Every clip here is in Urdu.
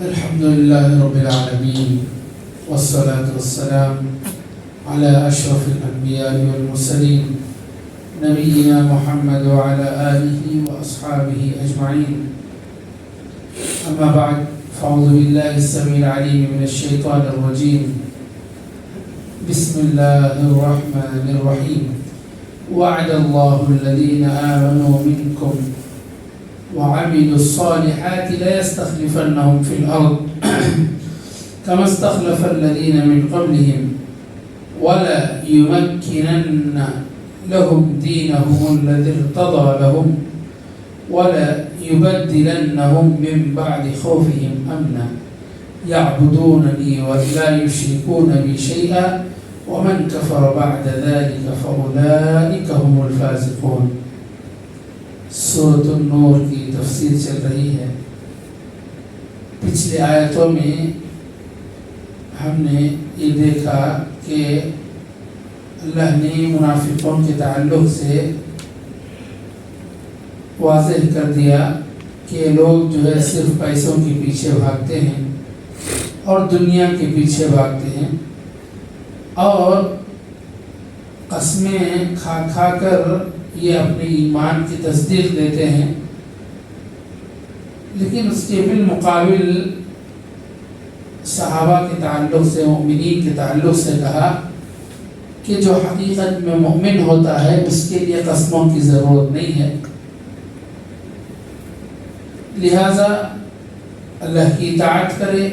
الحمد لله رب العالمين والصلاة والسلام على أشرف الأنبياء والمرسلين نبينا محمد وعلى آله وأصحابه أجمعين. أما بعد، فأعوذ بالله السميع العليم من الشيطان الرجيم. بسم الله الرحمن الرحيم. وعد الله الذين آمنوا منكم وعملوا الصالحات ليستخلفنهم في الأرض كما استخلف الذين من قبلهم ولا يمكنن لهم دينهم الذي ارتضى لهم ولا يبدلنهم من بعد خوفهم أمنا يعبدونني ولا يشركون بي شيئا ومن كفر بعد ذلك فأولئك هم الفاسقون. سورۃ النور کی تفسیر چل رہی ہے. پچھلے آیتوں میں ہم نے یہ دیکھا کہ اللہ نے منافقوں کے تعلق سے واضح کر دیا کہ لوگ جو ہے صرف پیسوں کے پیچھے بھاگتے ہیں اور دنیا کے پیچھے بھاگتے ہیں اور قسمیں کھا کھا کر یہ اپنے ایمان کی تصدیق دیتے ہیں، لیکن اس کے بالمقابل صحابہ کے تعلق سے، مومنین کے تعلق سے کہا کہ جو حقیقت میں مومن ہوتا ہے اس کے لیے قسموں کی ضرورت نہیں ہے، لہذا اللہ کی اطاعت کرے،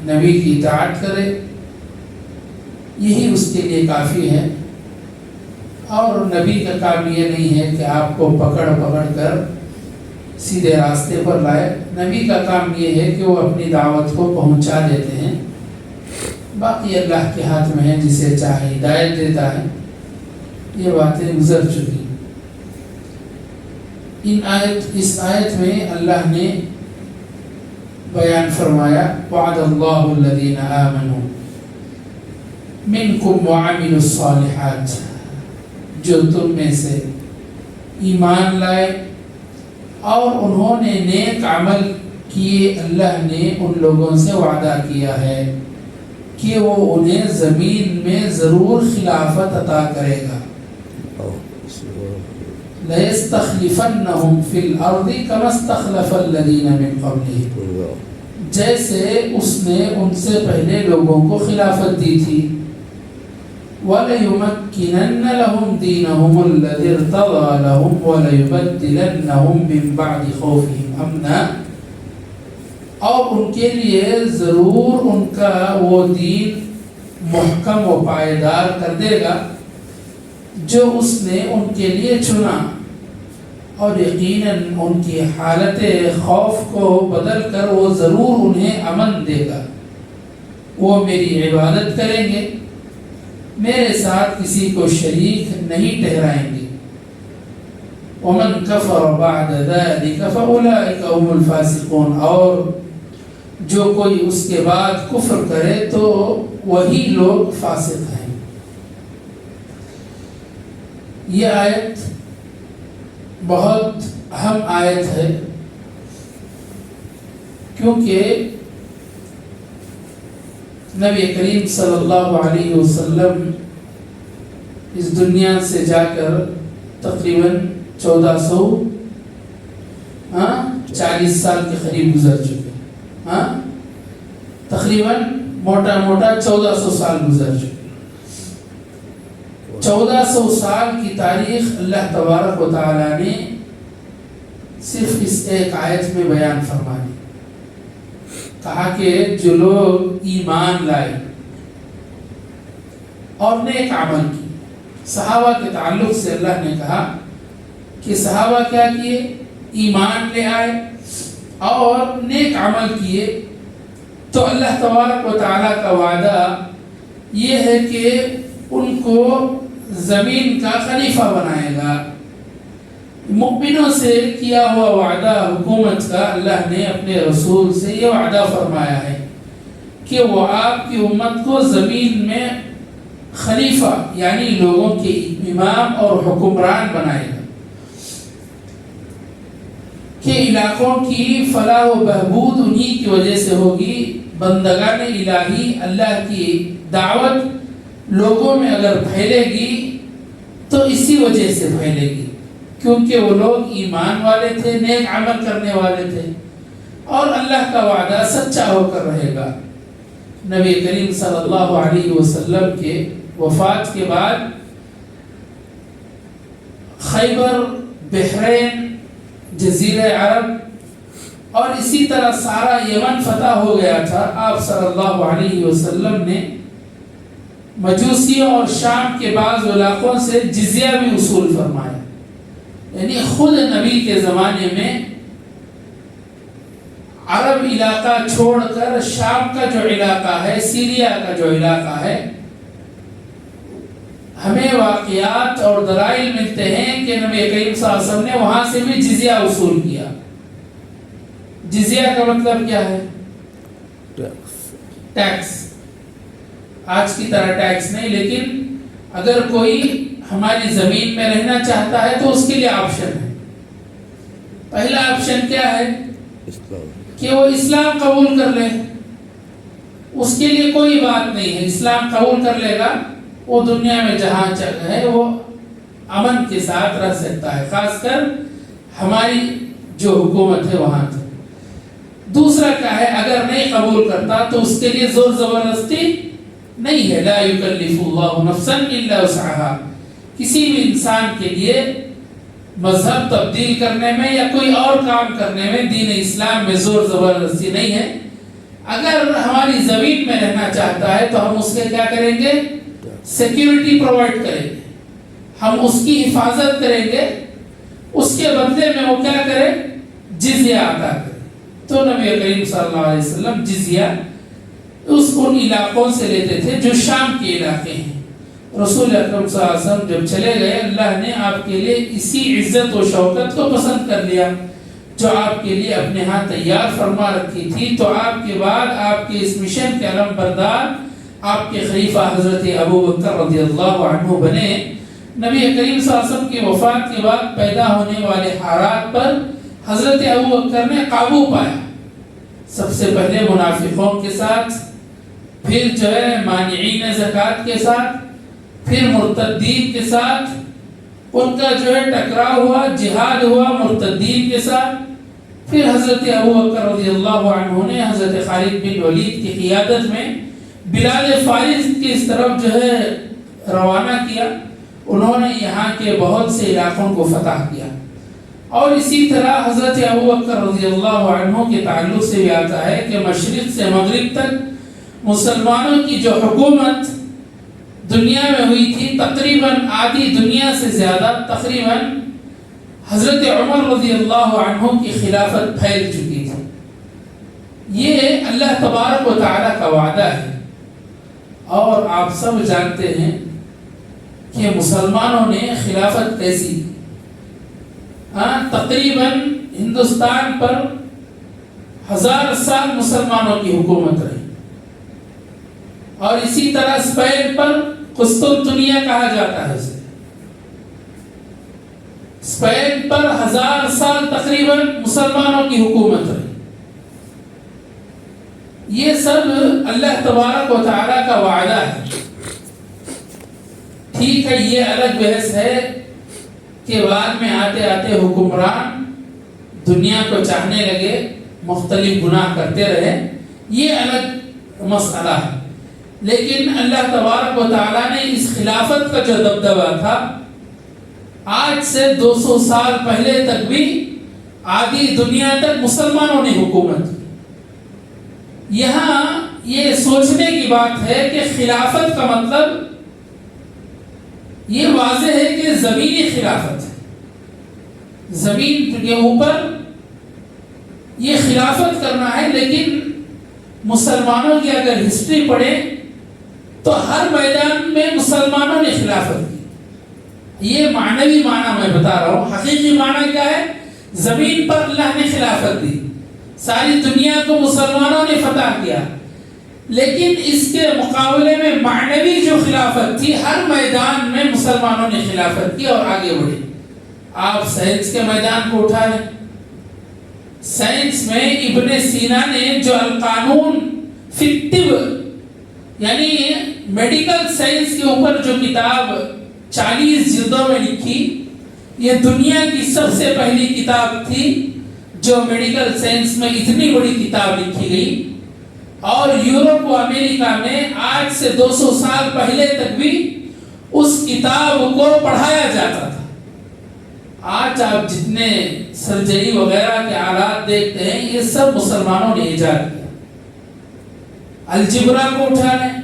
نبی کی اطاعت کرے، یہی اس کے لیے کافی ہے. اور نبی کا کام یہ نہیں ہے کہ آپ کو پکڑ کر سیدھے راستے پر لائے. نبی کا کام یہ ہے کہ وہ اپنی دعوت کو پہنچا دیتے ہیں، باقی اللہ کے ہاتھ میں ہے، جسے چاہے ہدایت دیتا ہے. یہ باتیں گزر چکی. اس آیت میں اللہ نے بیان فرمایا وعد اللہ الذین آمنوا منکم وعملوا الصالحات، جو تم میں سے ایمان لائے اور انہوں نے نیک عمل کیے، اللہ نے ان لوگوں سے وعدہ کیا ہے کہ وہ انہیں زمین میں ضرور خلافت عطا کرے گا. لَيَسْتَخْلِفَنَّهُمْ فِي الْأَرْضِ كَمَا اسْتَخْلَفَ الَّذِينَ مِنْ قَبْلِهِمْ، جیسے اس نے ان سے پہلے لوگوں کو خلافت دی تھی. وَلَيُمَكِّنَنَّ لَهُمْ دِينَهُمُ الَّذِي ارْتَضَىٰ لَهُمْ وَلَيُبَدِّلَنَّهُمْ مِنْ بَعْدِ خَوْفِهِمْ أَمْنًا، اور ان کے لیے ضرور ان کا وہ دین محکم و پائیدار کر دے گا جو اس نے ان کے لیے چنا، اور یقیناً ان کی حالت خوف کو بدل کر وہ ضرور انہیں امن دے گا. وہ میری عبادت کریں گے، میرے ساتھ کسی کو شریک نہیں ٹھہرائیں گے. وَمَنْ كَفَرَ بَعْدَ ذَلِكَ فَأُولَئِكَ هُمُ الْفَاسِقُونَ، اور جو کوئی اس کے بعد کفر کرے تو وہی لوگ فاسق ہیں. یہ آیت بہت اہم آیت ہے، کیونکہ نبی کریم صلی اللہ علیہ وسلم اس دنیا سے جا کر تقریباً 1440 سال کے قریب گزر چکے. تقریباً موٹا 1400 سال گزر چکے. 1400 سال کی تاریخ اللہ تبارک و تعالیٰ نے صرف اس ایک آیت میں بیان فرما دی. کہا کہ جو لوگ ایمان لائے اور نیک عمل کی. صحابہ کے تعلق سے اللہ نے کہا کہ صحابہ کیا کیے؟ ایمان لے آئے اور نیک عمل کیے. تو اللہ تبارک و تعالیٰ کا وعدہ یہ ہے کہ ان کو زمین کا خلیفہ بنائے گا. مؤمنوں سے کیا ہوا وعدہ حکومت کا اللہ نے اپنے رسول سے یہ وعدہ فرمایا ہے کہ وہ آپ کی امت کو زمین میں خلیفہ یعنی لوگوں کے امام اور حکمران بنائے گا. کہ علاقوں کی فلاح و بہبود انہی کی وجہ سے ہوگی. بندگان الہی اللہ کی دعوت لوگوں میں اگر پھیلے گی تو اسی وجہ سے پھیلے گی، کیونکہ وہ لوگ ایمان والے تھے، نیک عمل کرنے والے تھے، اور اللہ کا وعدہ سچا ہو کر رہے گا. نبی کریم صلی اللہ علیہ وسلم کے وفات کے بعد خیبر، بحرین، جزیرہ عرب اور اسی طرح سارا یمن فتح ہو گیا تھا. آپ صلی اللہ علیہ وسلم نے مجوسیوں اور شام کے بعض علاقوں سے جزیہ بھی وصول فرمایا. یعنی خود نبی کے زمانے میں عرب علاقہ چھوڑ کر شام کا جو علاقہ ہے، سیریا کا جو علاقہ ہے، ہمیں واقعات اور دلائل ملتے ہیں کہ نبی کریم صلی اللہ علیہ وسلم نے وہاں سے بھی جزیہ وصول کیا. جزیہ کا مطلب کیا ہے؟ ٹیکس. آج کی طرح ٹیکس نہیں، لیکن اگر کوئی ہماری زمین میں رہنا چاہتا ہے تو اس کے لیے آپشن ہے. پہلا آپشن کیا ہے؟ کہ وہ اسلام قبول کر لے. اس کے لیے کوئی بات نہیں ہے، اسلام قبول کر لے گا، وہ دنیا میں جہاں ہے وہ امن کے ساتھ رہ سکتا ہے، خاص کر ہماری جو حکومت ہے وہاں تک. دوسرا کیا ہے؟ اگر نہیں قبول کرتا تو اس کے لیے زور زبردستی نہیں ہے. لا یکلف اللہ نفسا الا وسعها. کسی بھی انسان کے لیے مذہب تبدیل کرنے میں یا کوئی اور کام کرنے میں دین اسلام میں زور زبردستی نہیں ہے. اگر ہماری زمین میں رہنا چاہتا ہے تو ہم اس کے کیا کریں گے؟ سیکیورٹی پرووائڈ کریں گے، ہم اس کی حفاظت کریں گے. اس کے بدلے میں وہ کیا کرے؟ جزیہ ادا کرے. تو نبی کریم صلی اللہ علیہ وسلم جزیہ ان علاقوں سے لیتے تھے جو شام کے علاقے ہیں. رسول اکرم صلی اللہ علیہ وسلم جب چلے گئے، اللہ نے آپ کے لیے اسی عزت و شوکت کو پسند کر لیا جو آپ کے لیے اپنے ہاں تیار فرما رکھی تھی. تو آپ کے بعد آپ کے اس مشن کے علم بردار آپ کے خلیفہ حضرت ابو بکر رضی اللہ عنہ بنے. نبی کریم صلی اللہ علیہ وسلم کی وفات کے بعد پیدا ہونے والے حالات پر حضرت ابو بکر نے قابو پایا. سب سے پہلے منافقوں کے ساتھ، پھر جو ہے مانعین زکوٰۃ کے ساتھ، پھر مرتدین کے ساتھ ان کا جو ہے ٹکراؤ ہوا، جہاد ہوا مرتدین کے ساتھ. پھر حضرت ابو بکر رضی اللہ عنہ نے حضرت خالد بن ولید کی قیادت میں بلاد فارس کی اس طرف جو ہے روانہ کیا. انہوں نے یہاں کے بہت سے علاقوں کو فتح کیا. اور اسی طرح حضرت ابو بکر رضی اللہ عنہ کے تعلق سے بھی آتا ہے کہ مشرق سے مغرب تک مسلمانوں کی جو حکومت دنیا میں ہوئی تھی، تقریباً آدھی دنیا سے زیادہ تقریباً حضرت عمر رضی اللہ عنہ کی خلافت پھیل چکی تھی. یہ اللہ تبارک و تعالی کا وعدہ ہے. اور آپ سب جانتے ہیں کہ مسلمانوں نے خلافت کیسی، تقریباً ہندوستان پر 1000 سال مسلمانوں کی حکومت رہی. اور اسی طرح اسپین پر قسطنطنیہ کہا جاتا ہے اسے. اسپین پر 1000 سال تقریباً مسلمانوں کی حکومت رہی. یہ سب اللہ تبارک و تعالی کا وعدہ ہے. ٹھیک ہے، یہ الگ بحث ہے کہ بعد میں آتے آتے حکمران دنیا کو چاہنے لگے، مختلف گناہ کرتے رہے، یہ الگ مسئلہ ہے. لیکن اللہ تبارک و تعالیٰ نے اس خلافت کا جو دبدبہ تھا، آج سے 200 سال پہلے تک بھی آدھی دنیا تک مسلمانوں نے حکومت کی. یہاں یہ سوچنے کی بات ہے کہ خلافت کا مطلب یہ واضح ہے کہ زمینی خلافت ہے. زمین کے اوپر یہ خلافت کرنا ہے. لیکن مسلمانوں کی اگر ہسٹری پڑھے تو ہر میدان میں مسلمانوں نے خلافت کی. یہ معنوی معنی میں بتا رہا ہوں. حقیقی معنی کیا ہے؟ زمین پر اللہ نے خلافت دی، ساری دنیا کو مسلمانوں نے فتح کیا. لیکن اس کے مقابلے میں معنوی جو خلافت تھی، ہر میدان میں مسلمانوں نے خلافت کی اور آگے بڑھے. آپ سائنس کے میدان کو اٹھا لیں، سائنس میں ابن سینا نے جو القانون فی الطب یعنی میڈیکل سائنس کے اوپر جو کتاب 40 جلدوں میں لکھی، یہ دنیا کی سب سے پہلی کتاب تھی جو میڈیکل سائنس میں اتنی بڑی کتاب لکھی گئی، اور یورپ و امریکہ میں آج سے 200 سال پہلے تک بھی اس کتاب کو پڑھایا جاتا تھا۔ آج آپ جتنے سرجری وغیرہ کے آلات دیکھتے ہیں یہ سب مسلمانوں نے ایجاد کیا۔ الجبرا کو اٹھا لیں،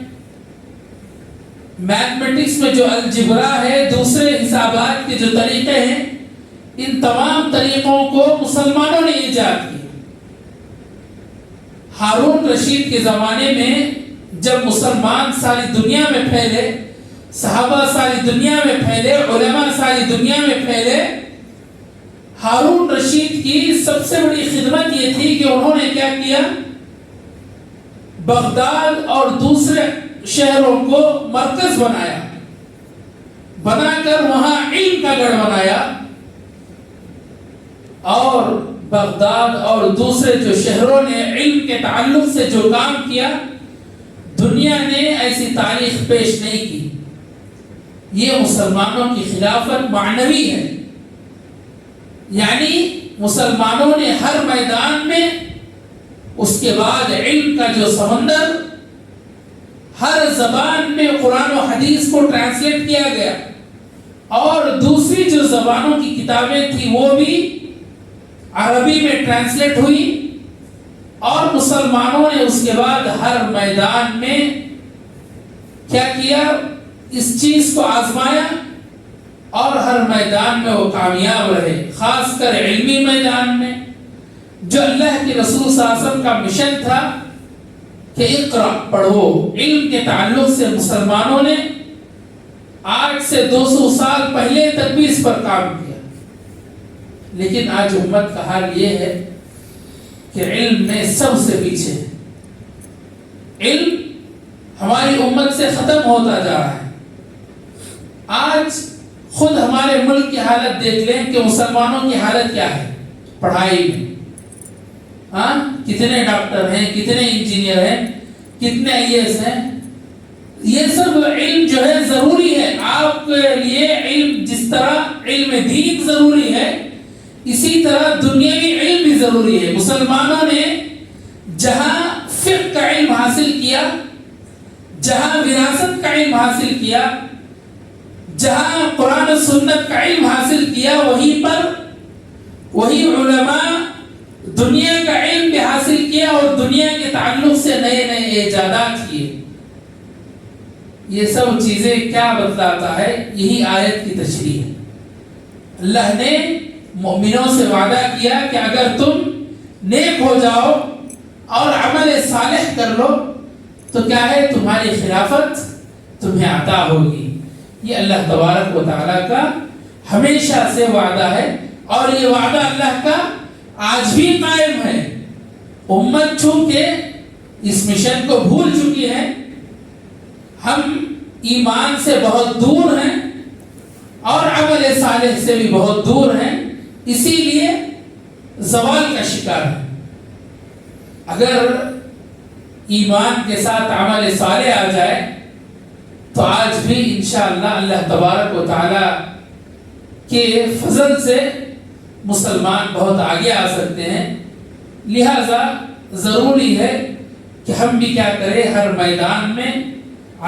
میتھمیٹکس میں جو الجبرا ہے، دوسرے حسابات کے جو طریقے ہیں، ان تمام طریقوں کو مسلمانوں نے ایجاد کیا۔ ہارون رشید کے زمانے میں جب مسلمان ساری دنیا میں پھیلے، صحابہ ساری دنیا میں پھیلے، علماء ساری دنیا میں پھیلے، ہارون رشید کی سب سے بڑی خدمت یہ تھی کہ انہوں نے کیا کیا؟ بغداد اور دوسرے شہروں کو مرکز بنایا، بنا کر وہاں علم کا گڑھ بنایا، اور بغداد اور دوسرے جو شہروں نے علم کے تعلق سے جو کام کیا، دنیا نے ایسی تاریخ پیش نہیں کی۔ یہ مسلمانوں کی خلافت معنوی ہے، یعنی مسلمانوں نے ہر میدان میں اس کے بعد علم کا جو سمندر، ہر زبان میں قرآن و حدیث کو ٹرانسلیٹ کیا گیا، اور دوسری جو زبانوں کی کتابیں تھیں وہ بھی عربی میں ٹرانسلیٹ ہوئی، اور مسلمانوں نے اس کے بعد ہر میدان میں کیا کیا؟ اس چیز کو آزمایا، اور ہر میدان میں وہ کامیاب رہے، خاص کر علمی میدان میں جو اللہ کے رسول صلی اللہ علیہ وسلم کا مشن تھا کہ اقرا، پڑھو۔ علم کے تعلق سے مسلمانوں نے آج سے 200 سال پہلے تک بھی اس پر کام کیا، لیکن آج امت کا حال یہ ہے کہ علم میں سب سے پیچھے ہے۔ علم ہماری امت سے ختم ہوتا جا رہا ہے۔ آج خود ہمارے ملک کی حالت دیکھ لیں کہ مسلمانوں کی حالت کیا ہے پڑھائی میں۔ کتنے ڈاکٹر ہیں، کتنے انجینئر ہیں، کتنے IAS ہیں۔ یہ سب علم جو ہے ضروری ہے آپ کے لیے۔ علم جس طرح علم دین ضروری ہے، اسی طرح دنیاوی علم بھی ضروری ہے۔ مسلمانوں نے جہاں فقہ کا علم حاصل کیا، جہاں وراثت کا علم حاصل کیا، جہاں قرآن و سنت کا علم حاصل کیا، وہیں پر وہی علماء دنیا کا علم بھی حاصل کیا، اور دنیا کے تعلق سے نئے نئے ایجادات کیے۔ یہ سب چیزیں کیا بتلاتا ہے؟ یہی آیت کی تشریح ہے۔ اللہ نے مومنوں سے وعدہ کیا کہ اگر تم نیک ہو جاؤ اور عمل صالح کر لو تو کیا ہے؟ تمہاری خلافت تمہیں عطا ہوگی۔ یہ اللہ تبارک و تعالیٰ کا ہمیشہ سے وعدہ ہے، اور یہ وعدہ اللہ کا آج بھی قائم ہے۔ امت چونکہ اس مشن کو بھول چکی ہے، ہم ایمان سے بہت دور ہیں اور عمل صالح سے بھی بہت دور ہیں، اسی لیے زوال کا شکار ہے۔ اگر ایمان کے ساتھ عمل صالح آ جائے تو آج بھی انشاءاللہ اللہ تبارک و تعالی کے فضل سے مسلمان بہت آگے آ سکتے ہیں۔ لہذا ضروری ہے کہ ہم بھی کیا کریں، ہر میدان میں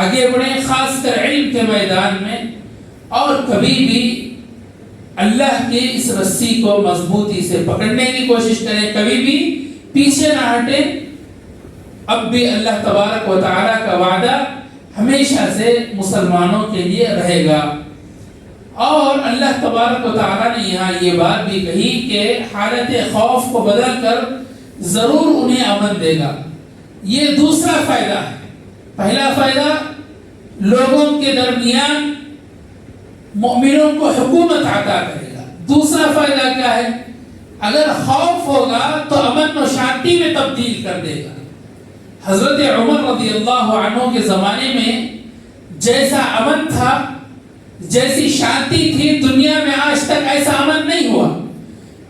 آگے بڑھیں، خاص کر علم کے میدان میں، اور کبھی بھی اللہ کے اس رسی کو مضبوطی سے پکڑنے کی کوشش کریں، کبھی بھی پیچھے نہ ہٹیں۔ اب بھی اللہ تبارک و تعالیٰ کا وعدہ ہمیشہ سے مسلمانوں کے لیے رہے گا، اور اللہ تبارک و تعالیٰ نے یہاں یہ بات بھی کہی کہ حالت خوف کو بدل کر ضرور انہیں امن دے گا۔ یہ دوسرا فائدہ ہے۔ پہلا فائدہ لوگوں کے درمیان مومنوں کو حکومت عطا کرے گا۔ دوسرا فائدہ کیا ہے؟ اگر خوف ہوگا تو امن و شانتی میں تبدیل کر دے گا۔ حضرت عمر رضی اللہ عنہ کے زمانے میں جیسا امن تھا، جیسی شانتی تھی، دنیا میں آج تک ایسا امن نہیں ہوا۔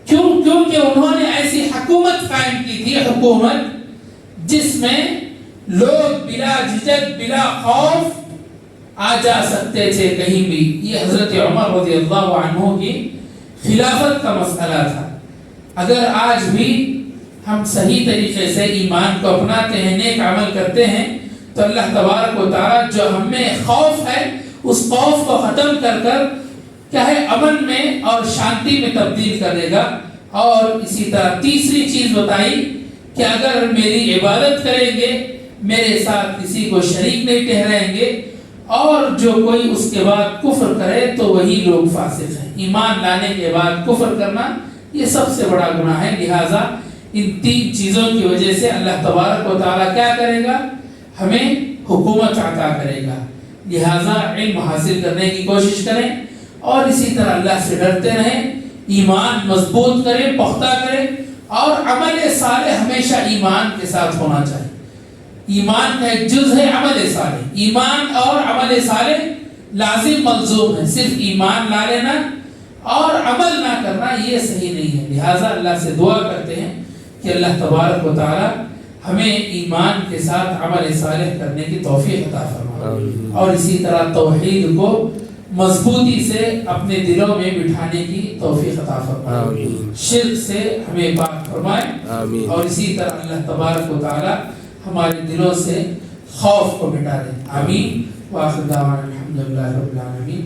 کیوں؟ کیونکہ انہوں نے ایسی حکومت حکومت قائم کی تھی, حکومت جس میں لوگ بلا جھجک بلا خوف آ جا سکتے تھے کہیں بھی. یہ حضرت عمر رضی اللہ عنہ کی خلافت کا مسئلہ تھا. اگر آج بھی ہم صحیح طریقے سے ایمان کو اپناتے ہیں, نیک عمل کرتے ہیں, تو اللہ تبارک و تعالیٰ جو ہم میں خوف ہے اس خوف کو ختم کر کر کیا ہے امن میں اور شانتی میں تبدیل کر دے گا. اور اسی طرح تیسری چیز بتائی کہ اگر میری عبادت کریں گے, میرے ساتھ کسی کو شریک نہیں ٹھہرائیں گے, اور جو کوئی اس کے بعد کفر کرے تو وہی لوگ فاسق ہیں. ایمان لانے کے بعد کفر کرنا یہ سب سے بڑا گناہ ہے. لہٰذا ان تین چیزوں کی وجہ سے اللہ تبارک و تعالیٰ کیا کرے گا, ہمیں حکومت عطا کرے گا. لہٰذا علم حاصل کرنے کی کوشش کریں اور اسی طرح اللہ سے ڈرتے رہیں, ایمان مضبوط کریں, پختہ کریں, اور عمل صالح ہمیشہ ایمان کے ساتھ ہونا چاہیے. ایمان کا ایک جز ہے عمل صالح. ایمان اور عمل صالح لازم ملزوم ہے. صرف ایمان لا لینا اور عمل نہ کرنا یہ صحیح نہیں ہے. لہٰذا اللہ سے دعا کرتے ہیں کہ اللہ تبارک و تعالی ہمیں ایمان کے ساتھ عمل صالح کرنے کی توفیق عطا فرمائے, اور اسی طرح توحید کو مضبوطی سے اپنے دلوں میں بٹھانے کی توفیق عطا فرمائے, شرک سے ہمیں پاک فرمائے, اور اسی طرح اللہ تبارک و تعالی ہمارے دلوں سے خوف کو مٹا دیں. آمین. وآخر دعوانا الحمدللہ رب العالمین.